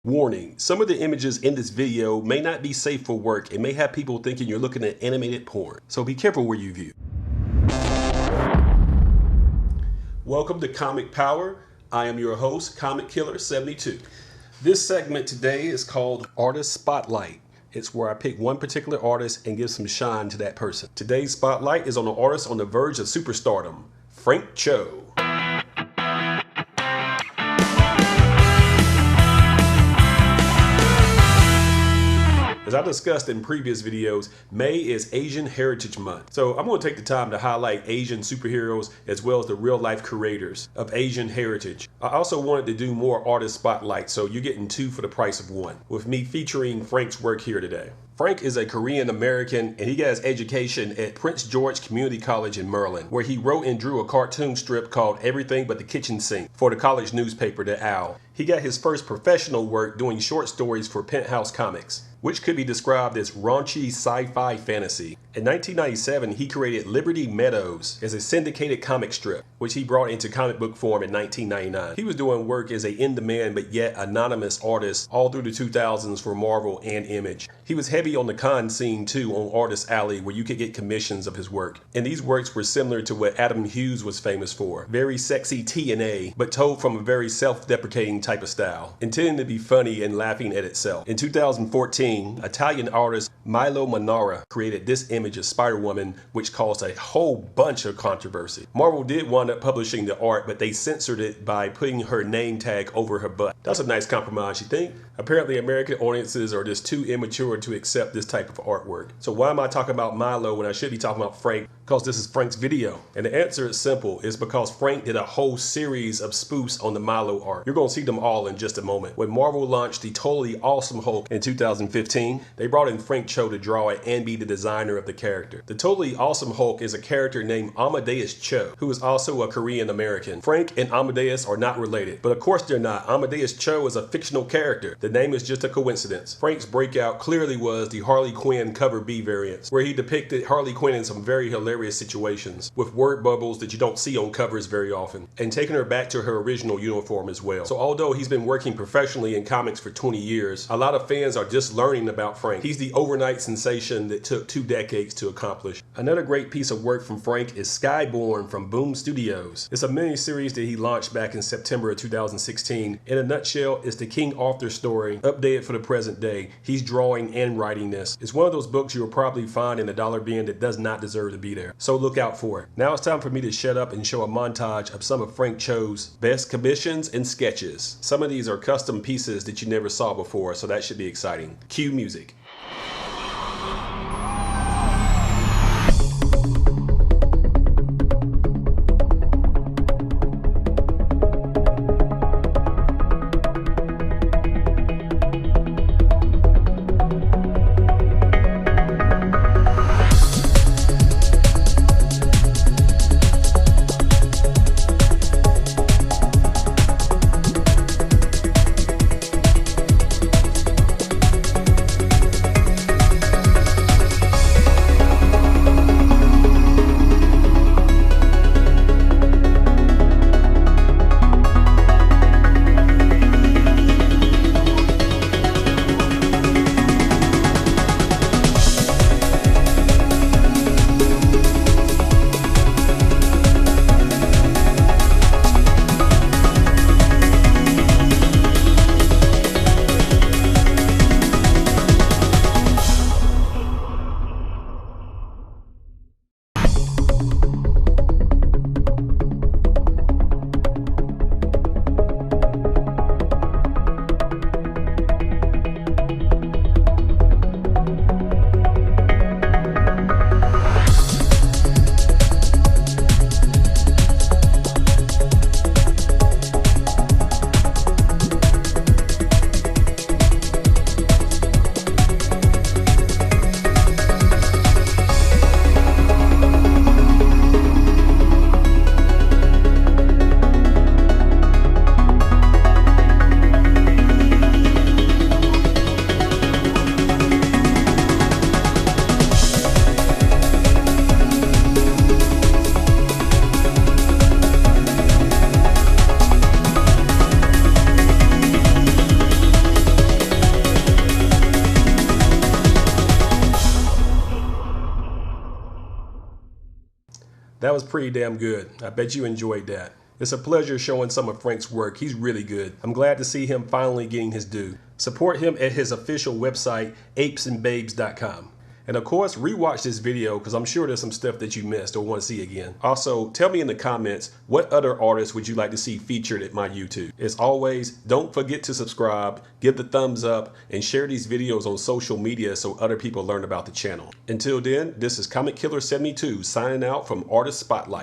Warning, some of the images in this video may not be safe for work and may have people thinking you're looking at animated porn, so be careful where you view. Welcome to Comic Power. I am your host, Comic Killer 72. This segment today is called Artist Spotlight. It's where I pick one particular artist and give some shine to that person. Today's spotlight is on an artist on the verge of superstardom, Frank Cho. As I discussed in previous videos, May is Asian Heritage Month. So I'm going to take the time to highlight Asian superheroes as well as the real life creators of Asian heritage. I also wanted to do more artist spotlights, so you're getting two for the price of one, with me featuring Frank's work here today. Frank is a Korean American and he got his education at Prince George Community College in Maryland, where he wrote and drew a cartoon strip called Everything But the Kitchen Sink for the college newspaper, The Owl. He got his first professional work doing short stories for Penthouse Comics, which could be described as raunchy sci-fi fantasy. In 1997, he created Liberty Meadows as a syndicated comic strip, which he brought into comic book form in 1999. He was doing work as a in-demand but yet anonymous artist all through the 2000s for Marvel and Image. He was heavy on the con scene too on Artist Alley, where you could get commissions of his work. And these works were similar to what Adam Hughes was famous for. Very sexy TNA, but told from a very self-deprecating type of style, intending to be funny and laughing at itself. In 2014, Italian artist Milo Manara created this image of Spider-Woman, which caused a whole bunch of controversy. Marvel did wind up publishing the art, but they censored it by putting her name tag over her butt. That's a nice compromise, you think? Apparently American audiences are just too immature to accept this type of artwork. So why am I talking about Milo when I should be talking about Frank? Because this is Frank's video. And the answer is simple. It's because Frank did a whole series of spoofs on the Milo art. You're going to see them all in just a moment. When Marvel launched the Totally Awesome Hulk in 2015, they brought in Frank Cho to draw it and be the designer of the character. The Totally Awesome Hulk is a character named AMADEUS Cho, who is also a Korean American. Frank and AMADEUS are not related, but of course they're not. AMADEUS Cho is a fictional character. The name is just a coincidence. Frank's breakout clearly was the Harley Quinn cover B variants, where he depicted Harley Quinn in some very hilarious situations, with word bubbles that you don't see on covers very often, and taking her back to her original uniform as well. So although he's been working professionally in comics for 20 years, a lot of fans are just learning about Frank. He's the overnight sensation that took 2 decades to accomplish. Another great piece of work from Frank is Skyborn from Boom Studios. It's a mini-series that he launched back in September of 2016. In a nutshell, it's the King Arthur story, updated for the present day. He's drawing and writing this. It's one of those books you'll probably find in a dollar bin that does not deserve to be there. So look out for it. Now it's time for me to shut up and show a montage of some of Frank Cho's best commissions and sketches. Some of these are custom pieces that you never saw before, so that should be exciting. Cue music. That was pretty damn good. I bet you enjoyed that. It's a pleasure showing some of Frank's work. He's really good. I'm glad to see him finally getting his due. Support him at his official website, apesandbabes.com. And of course, rewatch this video because I'm sure there's some stuff that you missed or want to see again. Also, tell me in the comments, what other artists would you like to see featured at my YouTube? As always, don't forget to subscribe, give the thumbs up, and share these videos on social media so other people learn about the channel. Until then, this is Comic Killer 72 signing out from Artist Spotlight.